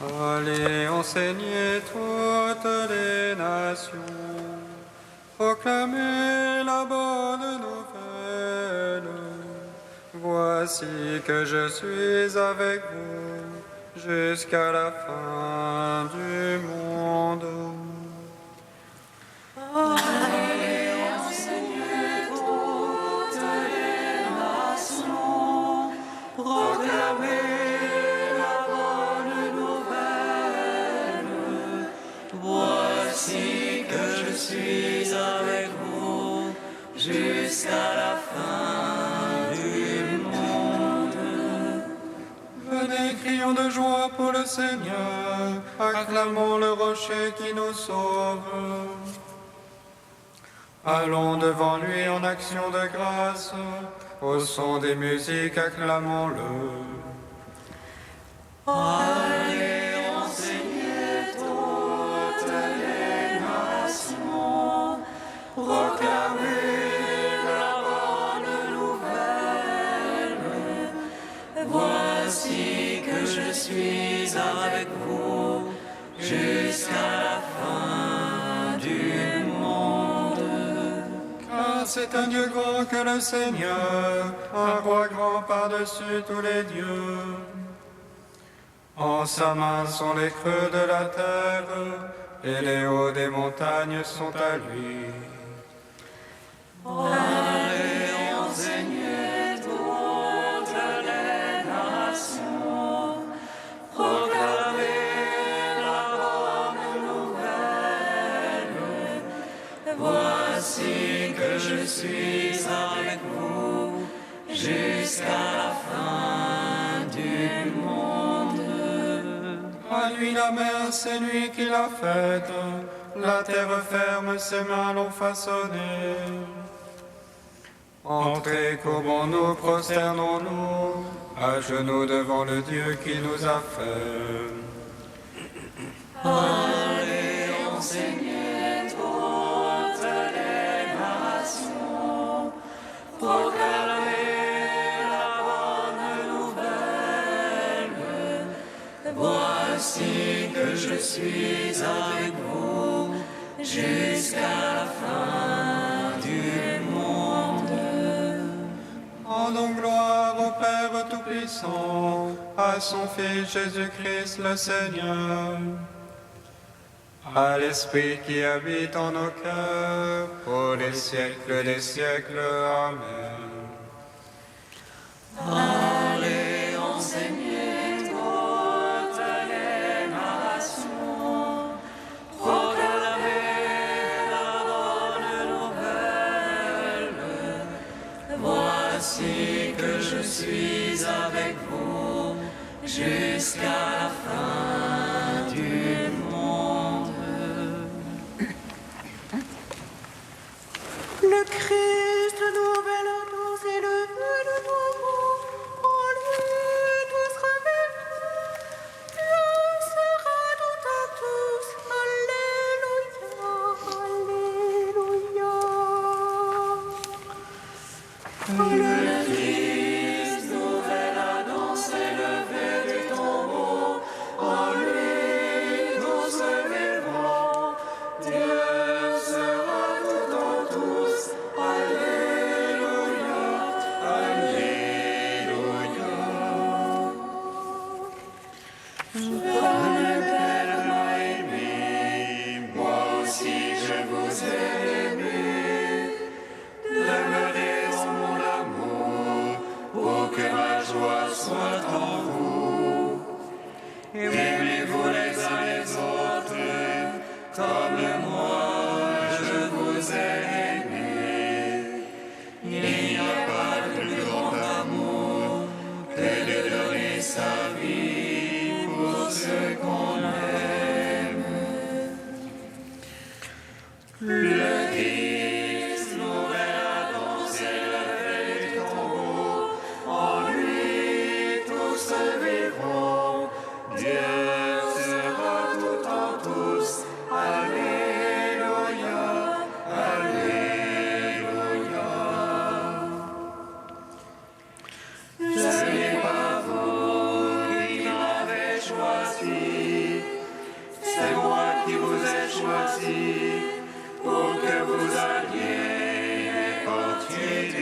Allez enseigner toutes les nations, proclamez la bonne nouvelle. Voici que je suis avec vous jusqu'à la fin du monde. Allez enseigner toutes les nations, proclamez la bonne nouvelle. Voici que je suis avec vous jusqu'à la fin du monde. Venez, crions de joie pour le Seigneur, acclamons le rocher qui nous sauve. Allons devant lui en action de grâce, au son des musiques, acclamons-le. Allez enseigner toutes les nations, proclamez la bonne nouvelle. Voici que je suis avec vous jusqu'à la fin du monde. Car c'est un Dieu grand que le Seigneur, un roi grand par-dessus tous les dieux. En sa main sont les creux de la terre, et les hauts des montagnes sont à lui. Allez enseigner toutes les nations, proclamez la bonne nouvelle. Voici que je suis avec vous jusqu'à la fin du monde. À lui la mer, c'est lui qui l'a faite, la terre ferme, ses mains l'ont façonnée. Entrez, courbons-nous, prosternons-nous, à genoux devant le Dieu qui nous a fait. Allez enseigner toutes les nations, proclamez la bonne nouvelle. Voici que je suis avec vous jusqu'à la fin du monde. Rendons gloire au Père Tout-Puissant, à son Fils Jésus-Christ le Seigneur, à l'Esprit qui habite en nos cœurs, pour les siècles des siècles. Amen. Allez enseigner toutes les nations, proclamez la bonne nouvelle. Voici que je suis avec vous jusqu'à la fin du monde. Le Christ, nouvelle annonce, est levé de nouveau. En lui, tous reviendront. Dieu sera tout à tous. Alléluia. Alléluia. Le Christ, nouvelle annonce, est levé du tombeau. En lui, nous élèverons. Dieu sera tout en tous. Alléluia. Alléluia. Je tellement aimé, moi aussi je vous ai aimé. Demeurez en mon amour.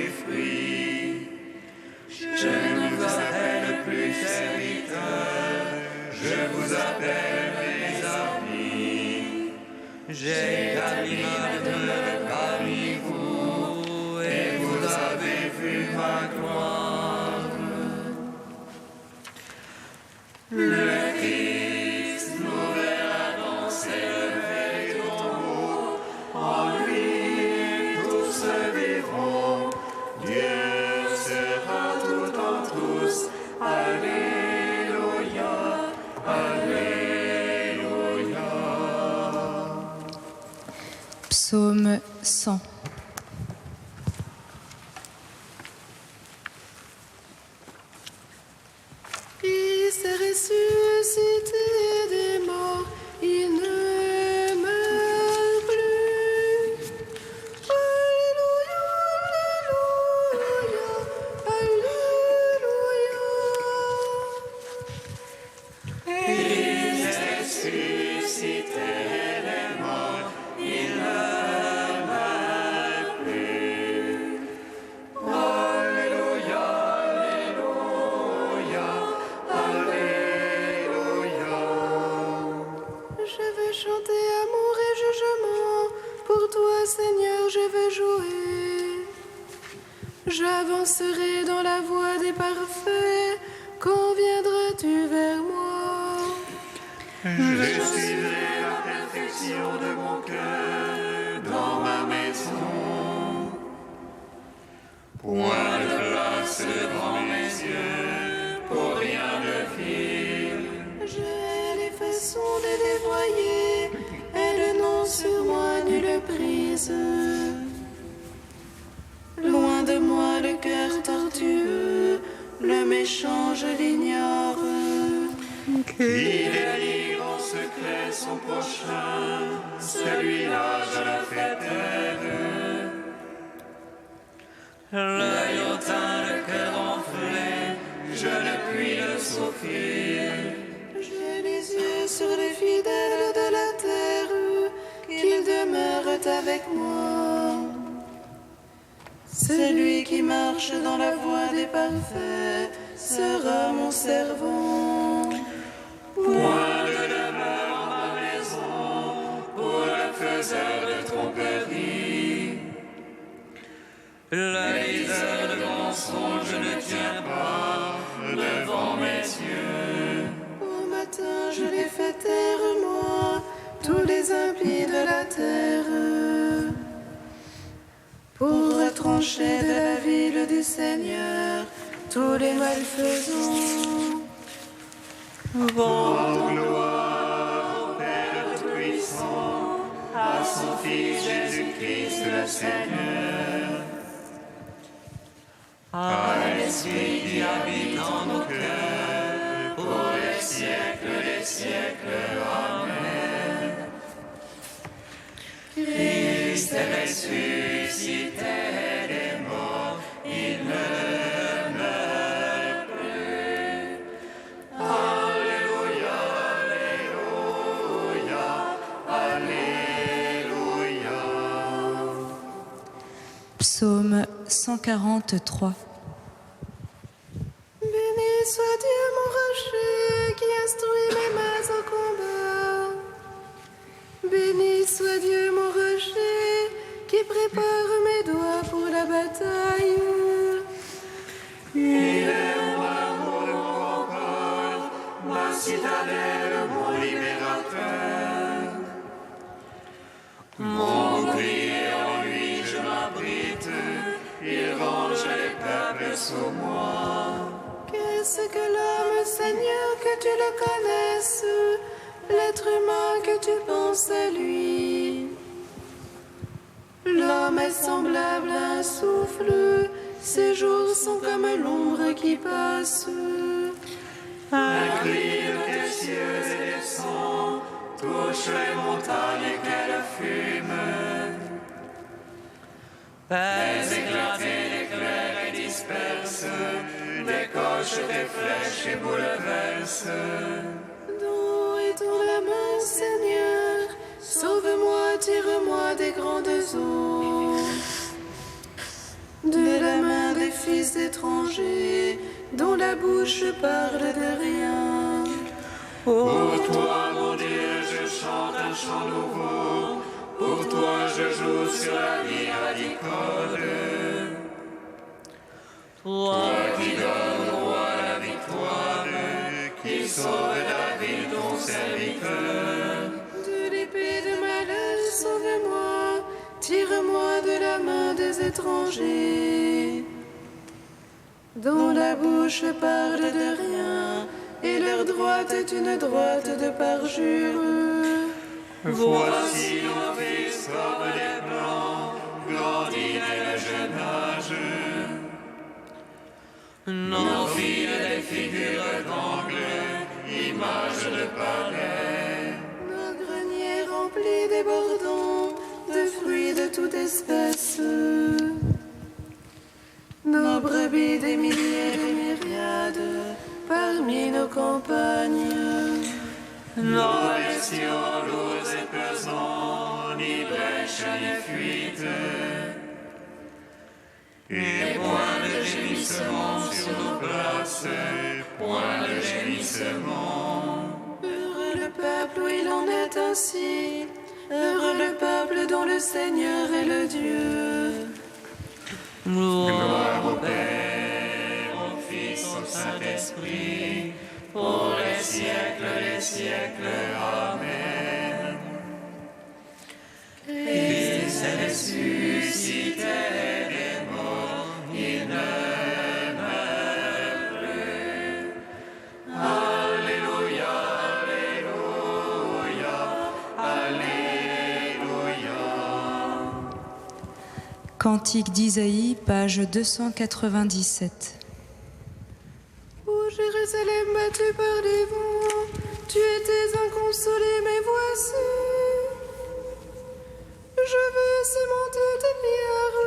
des fruits. Je ne vous appelle plus serviteurs, je vous appelle mes amis. J'ai établi ma demeure parmi vous, et vous avez vu ma gloire. Le Christ nous verra danser le veille du tombeau, en lui tous vivront. Dieu sera tout en tous. Alléluia, Alléluia. Psaume 100. Christ est ressuscité des morts, il ne meurt plus. Alléluia, Alléluia, Alléluia. Christ est ressuscité des morts, il ne meurt plus. Alléluia, Alléluia, Alléluia. Je vais chanter amour et jugement, pour toi Seigneur je vais jouer. J'avancerai dans la voie des parfaits, quand viendras-tu vers moi? Je suivrai la perfection de mon cœur dans ma maison. Point de place devant mes yeux, pour rien de vil. Je hais les façons de dévoyer, elles n'ont sur moi nulle prise. Loin de moi le cœur tortueux, le méchant je l'ignore. Il délivre en secret son prochain, celui-là je le fais taire. L'œil hautain, le cœur enflé, je ne puis le souffrir. J'ai les yeux sur les fidèles de la terre, qu'ils demeurent avec moi. Celui qui marche dans la voie des parfaits sera mon servant. Point de demeure en ma maison pour le faiseur de tromperie. Le diseur de mensonges ne tient pas devant mes yeux. Au matin je les fais taire, moi, tous les impies de la terre. Pour retrancher de la ville du Seigneur tous les malfaisants. Rendons gloire au Père Tout-Puissant, à son Fils Jésus-Christ le Seigneur, à l'Esprit qui habite en nos cœurs, pour les siècles des siècles. Amen. Christ est ressuscité des morts, il ne meurt plus. Alléluia, Alléluia, Alléluia. Psaume 143. Béni soit Dieu mon rocher qui instruit mes mains au combat. Béni soit Dieu mon rocher qui prépare mes doigts pour la bataille. Il est mon amour, mon rempart, ma citadelle, mon libérateur. Mon bouclier, en lui je m'abrite, il range les peuples sous moi. Qu'est-ce que l'homme, Seigneur, que tu le connaisses, l'être humain que tu penses à lui? L'homme est semblable à un souffle, ses jours sont comme l'ombre qui passe. Un cri des cieux et descend, touche les montagnes qu'elles fument. Elles éclatent l'éclair et dispersent, décochent des flèches et bouleversent. D'où est ton la main, Seigneur? Sauve-moi, tire-moi des grandes eaux. De la main fils d'étranger, dont la bouche parle de rien. Pour toi, mon Dieu, je chante un chant nouveau. Pour toi, je joue sur la lyre. Toi qui donnes au roi la victoire, qui sauve David, ton serviteur. De l'épée de malheur, sauve-moi, tire-moi de la main des étrangers, dont la bouche parle de rien, et leur droite est une droite de parjure. Voici nos fils comme des blancs, grandis dès le jeune âge. Nos filles des figures d'angle, images de palais. Nos greniers remplis débordant de fruits de toute espèce. Nos brebis des milliers de myriades parmi nos campagnes. Nos bestiaux lourds et pesants, ni brèche ni fuite. Et point de gémissement sur nos places, point de gémissement. Heureux le peuple où il en est ainsi, heureux le peuple dont le Seigneur est le Dieu. Gloire au Père, au Fils, au Saint-Esprit, pour les siècles, Amen. Christ est ressuscité des morts, il ne meurt plus. Alléluia, Alléluia, Alléluia. Cantique d'Isaïe, page 297. Ô Jérusalem battue par les vents, tu étais inconsolé, mais voici. Je vais cimenter tes pierres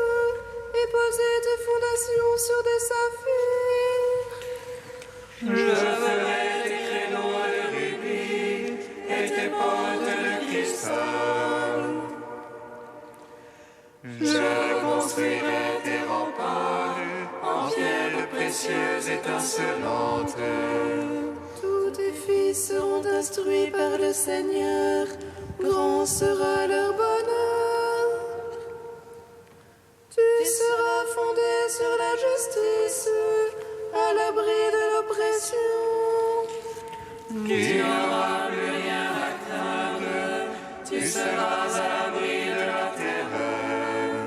et poser tes fondations sur des saphirs. Je ferai tes créneaux de rubis et tes portes de cristal. Je construirai tes remparts en pierres précieuses étincelantes. Tous tes fils seront instruits par le Seigneur, grand sera leur bonheur. Tu seras fondé sur la justice, à l'abri de l'oppression. Tu n'auras plus rien à craindre, tu seras à l'abri de la terreur.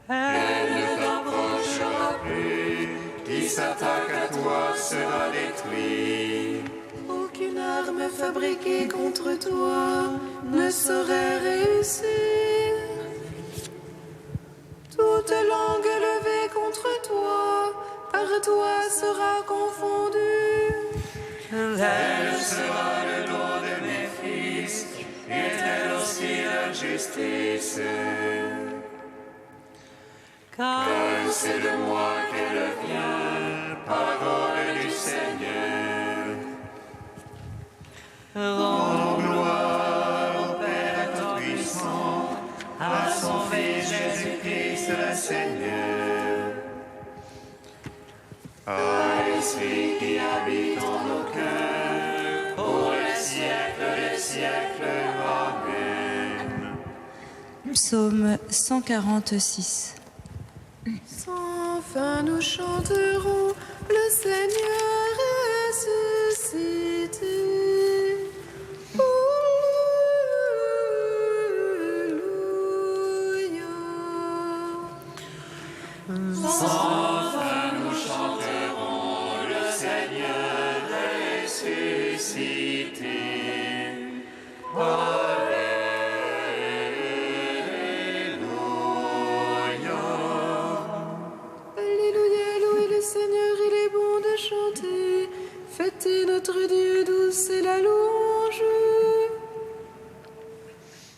Elle ne t'approchera plus, qui s'attaque à toi sera détruit. Aucune arme fabriquée contre toi ne saurait réussir. Toute langue levée contre toi, par toi sera confondue. Elle sera le nom de mes fils, et elle aussi la justice. Car c'est de moi qu'elle vient, parole du Seigneur. Rendons gloire au Père Tout-Puissant, à son Fils Jésus-Christ le Seigneur. À l'Esprit qui habite en nos cœurs, pour les siècles, Amen. Psaume 146. Sans fin nous chanterons, le Seigneur est ressuscité. Alléluia. Sans fin nous chanterons, le Seigneur est ressuscité. Alléluia, louez le Seigneur, il est bon de chanter. Fêtez notre Dieu, douce est la louange.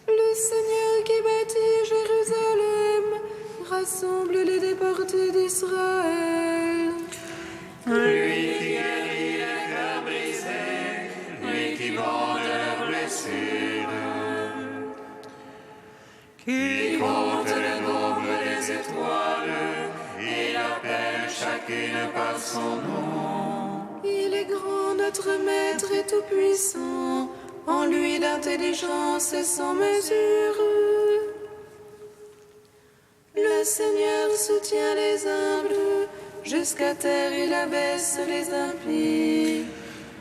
Le Seigneur qui bâtit Jérusalem rassemble les déportés d'Israël. Lui qui guérit les cœurs brisés, lui qui bande leurs blessures, qui compte le nombre des étoiles chacune par son nom. Il est grand, notre Maître et tout-puissant, en lui l'intelligence est sans mesure. Le Seigneur soutient les humbles, jusqu'à terre il abaisse les impies.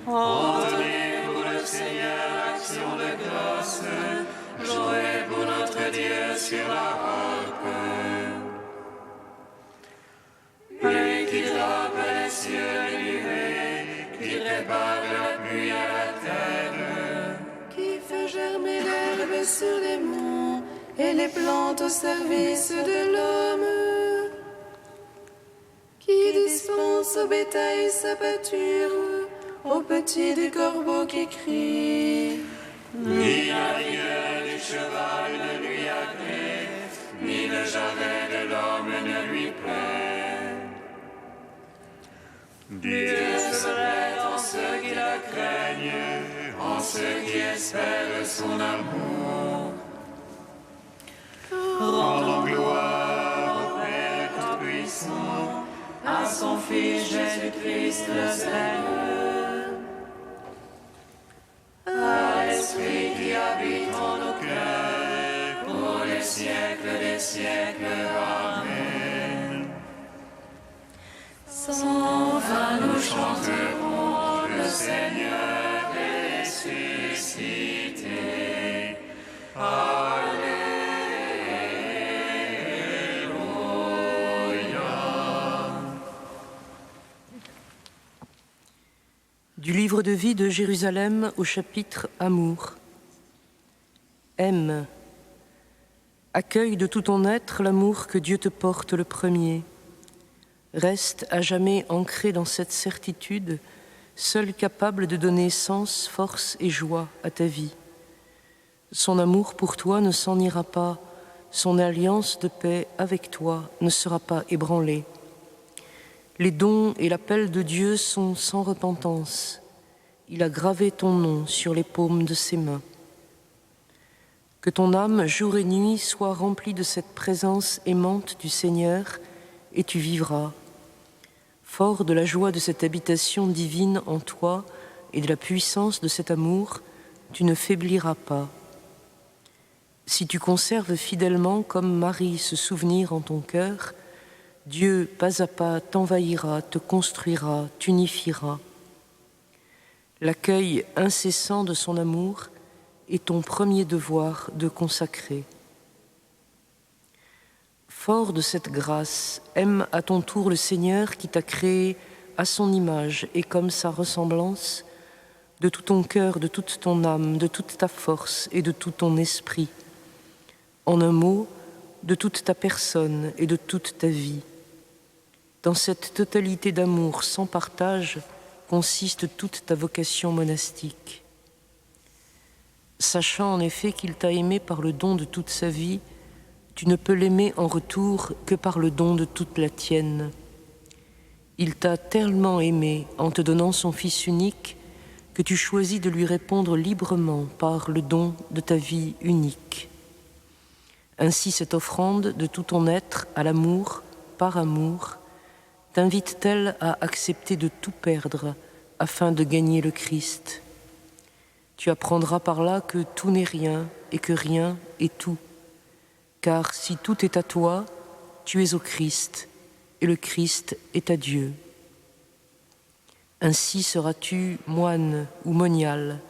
Entonnez pour le Seigneur action de grâce, jouez pour notre Dieu sur la harpe. Lui qui frappe les cieux et nuées, qui prépare la pluie à la terre, Qui fait germer l'herbe sur les monts et les plantes au service de l'homme. Qui dispense au bétail sa pâture, aux petits des corbeaux qui crient. ni la rigueur du cheval ne lui agrée, ni le jarret de l'homme ne lui plaît. Dieu se plaît en ceux qui la craignent, en ceux qui espèrent son amour. Rendons gloire au Père Tout-Puissant, à son Fils Jésus-Christ le Seigneur, à l'Esprit qui habite en nos cœurs, pour les siècles des siècles. Amen. Sans fin nous chanterons, le Seigneur est ressuscité. Du livre de vie de Jérusalem au chapitre Amour. Aime. Accueille de tout ton être l'amour que Dieu te porte le premier. Reste à jamais ancré dans cette certitude, seul capable de donner sens, force et joie à ta vie. Son amour pour toi ne s'en ira pas, son alliance de paix avec toi ne sera pas ébranlée. Les dons et l'appel de Dieu sont sans repentance. Il a gravé ton nom sur les paumes de ses mains. Que ton âme, jour et nuit, soit remplie de cette présence aimante du Seigneur, et tu vivras. Fort de la joie de cette habitation divine en toi et de la puissance de cet amour, tu ne faibliras pas. Si tu conserves fidèlement comme Marie ce souvenir en ton cœur, Dieu, pas à pas, t'envahira, te construira, t'unifiera. L'accueil incessant de son amour est ton premier devoir de consacrer. Fort de cette grâce, aime à ton tour le Seigneur qui t'a créé à son image et comme sa ressemblance, de tout ton cœur, de toute ton âme, de toute ta force et de tout ton esprit. En un mot, de toute ta personne et de toute ta vie. Dans cette totalité d'amour sans partage consiste toute ta vocation monastique. Sachant en effet qu'il t'a aimé par le don de toute sa vie, tu ne peux l'aimer en retour que par le don de toute la tienne. Il t'a tellement aimé en te donnant son Fils unique que tu choisis de lui répondre librement par le don de ta vie unique. Ainsi cette offrande de tout ton être à l'amour, par amour, t'invite-t-elle à accepter de tout perdre afin de gagner le Christ. Tu apprendras par là que tout n'est rien et que rien est tout. Car si tout est à toi, tu es au Christ et le Christ est à Dieu. Ainsi seras-tu moine ou monial,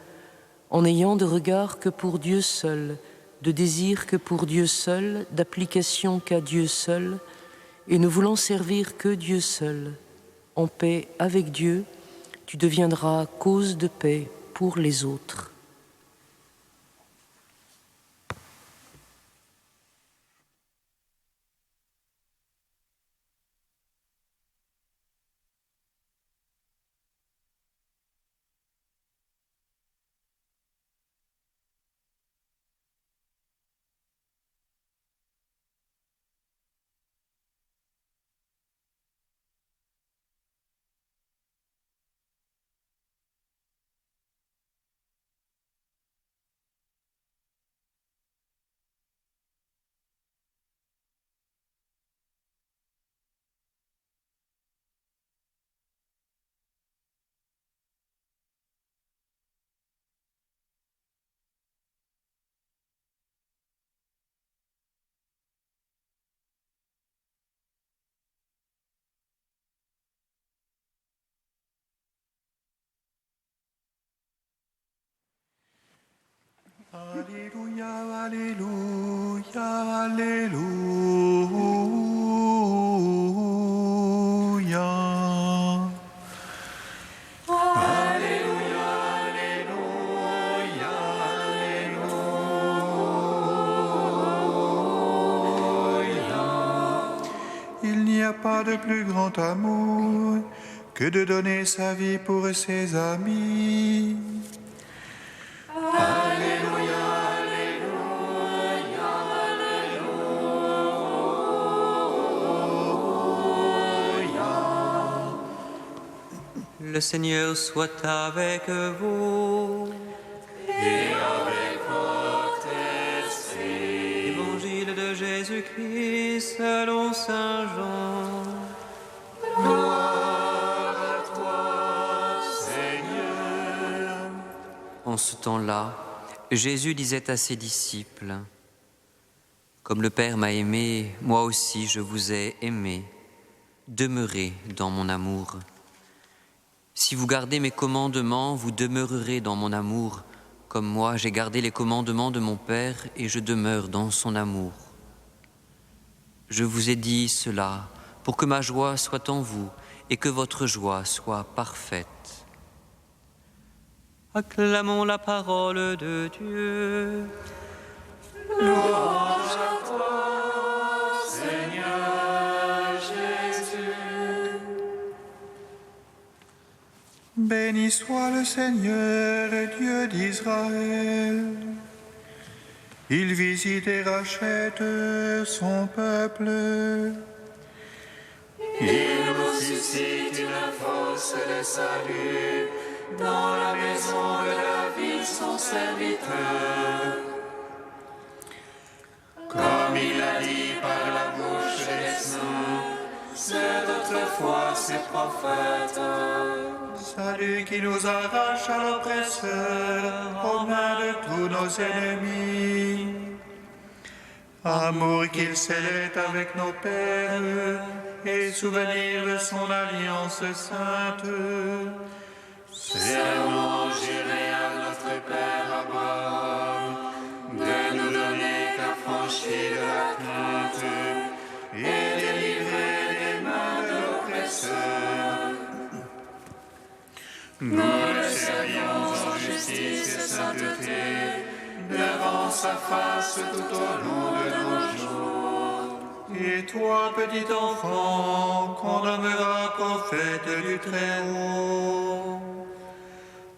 en n'ayant de regard que pour Dieu seul, de désir que pour Dieu seul, d'application qu'à Dieu seul, et ne voulant servir que Dieu seul. En paix avec Dieu, tu deviendras cause de paix pour les autres. n'y a pas de plus grand amour que de donner sa vie pour ses amis. Alléluia, Le Seigneur soit avec vous. et avec votre esprit. Évangile de Jésus-Christ selon Saint Jean. Gloire à toi, Seigneur. En ce temps-là, Jésus disait à ses disciples, « Comme le Père m'a aimé, moi aussi je vous ai aimé. Demeurez dans mon amour. Si vous gardez mes commandements, vous demeurerez dans mon amour, comme moi j'ai gardé les commandements de mon Père et je demeure dans son amour. Je vous ai dit cela pour que ma joie soit en vous et que votre joie soit parfaite. » Acclamons la parole de Dieu. Louange à toi, Seigneur Jésus. Béni soit le Seigneur, Dieu d'Israël. Il visite et rachète son peuple. Il nous suscite une force de salut dans la maison de David, son serviteur. Comme il a dit par la bouche des saints, c'est d'autrefois ses prophètes. Salut qui nous arrache à l'oppresseur, aux mains de tous nos ennemis. Amour qu'il scellait avec nos pères, et souvenir de son alliance sainte. Serment juré à notre Père Abraham, de nous donner qu'affranchis de la crainte, et délivrer des mains de l'oppresseur. Nous le servions en justice et sainteté, devant sa face tout au long de nos jours. Et toi, petit enfant, qu'on nommera prophète du Très-Haut,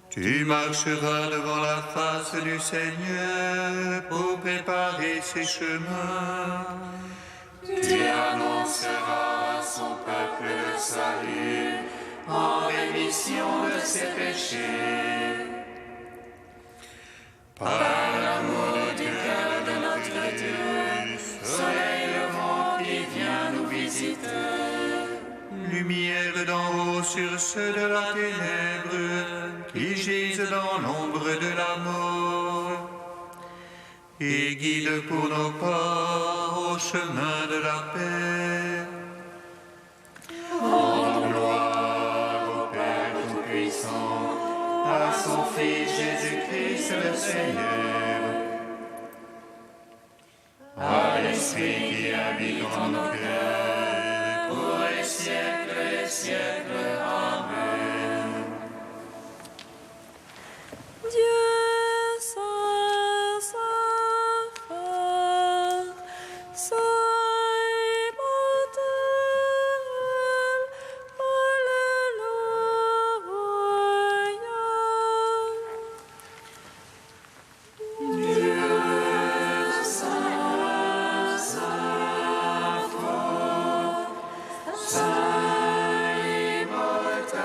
tu marcheras devant la face du Seigneur pour préparer ses chemins. Tu annonceras à son peuple le salut, en rémission de ses péchés. Par l'amour du cœur de notre Dieu, soleil levant qui vient nous visiter. Lumière d'en haut sur ceux de la ténèbre, qui gisent dans l'ombre de la mort. Et guide pour nos pas au chemin de la paix. En gloire au Père Tout-Puissant, à son Fils Jésus-Christ le Seigneur, à l'Esprit qui habite en nos cœurs, pour les siècles et les siècles. Amen. Dieu saint, saint, fort, saint immortel, Alléluia. Dieu saint, saint, fort, saint immortel.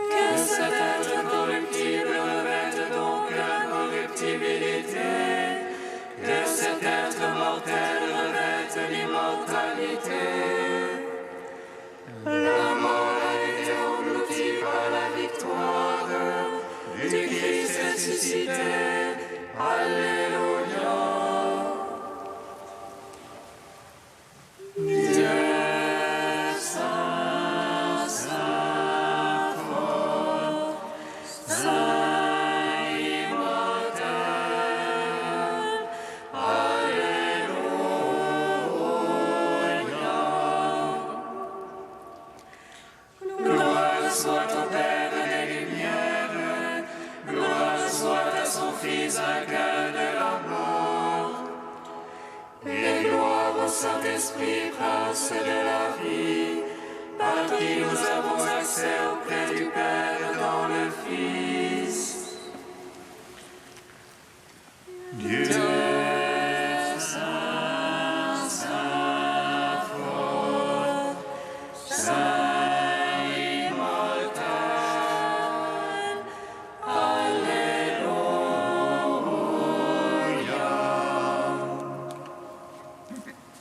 Que cet être corruptible revête donc l'incorruptibilité, que cet être mortel revête l'immortalité. La mort a été engloutie par la victoire du Christ ressuscité. Alléluia. Dieu saint, saint, fort, saint immortel. Alléluia. Gloire soit au Père des lumières, gloire Saint-Esprit, prince de la vie, par qui nous avons accès auprès du Père dans le Fils. Dieu Saint, Saint fort, Saint immortel, Alléluia.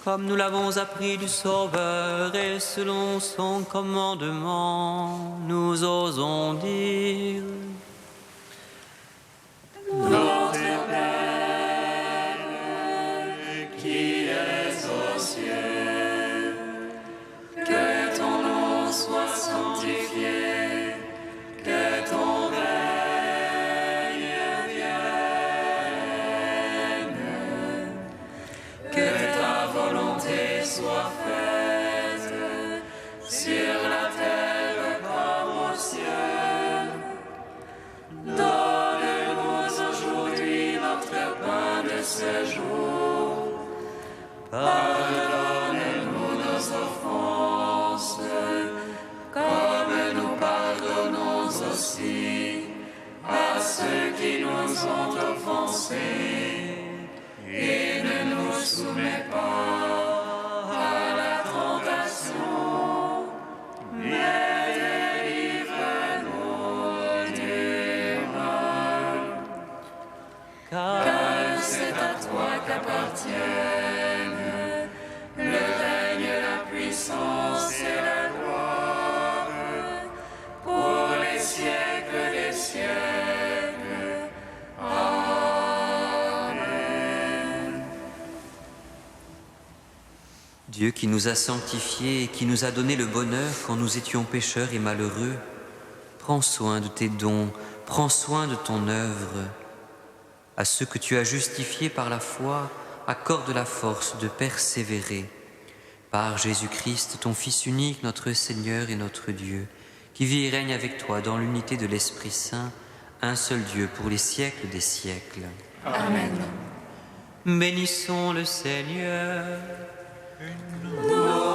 Comme nous l'avons appris du Sauveur et selon son commandement, nous osons dire: Notre Père, qui es aux cieux, que ton nom soit sanctifié, que ton règne vienne, que ta volonté soit faite sur la terre comme au ciel. Donne-nous aujourd'hui notre pain de ce jour. Pardonne-nous nos offenses, comme nous pardonnons aussi à ceux qui nous ont offensés. Et ne nous soumets pas à la tentation, mais délivre-nous du mal. Car c'est à toi qu'appartiennent le règne, la puissance et la gloire pour les siècles des siècles. Amen. Dieu qui nous a sanctifiés et qui nous a donné le bonheur quand nous étions pécheurs et malheureux, prends soin de tes dons, prends soin de ton œuvre. À ceux que tu as justifiés par la foi, accorde la force de persévérer. Par Jésus-Christ, ton Fils unique, notre Seigneur et notre Dieu, qui vit et règne avec toi dans l'unité de l'Esprit Saint, un seul Dieu pour les siècles des siècles. Amen. Bénissons le Seigneur. Nous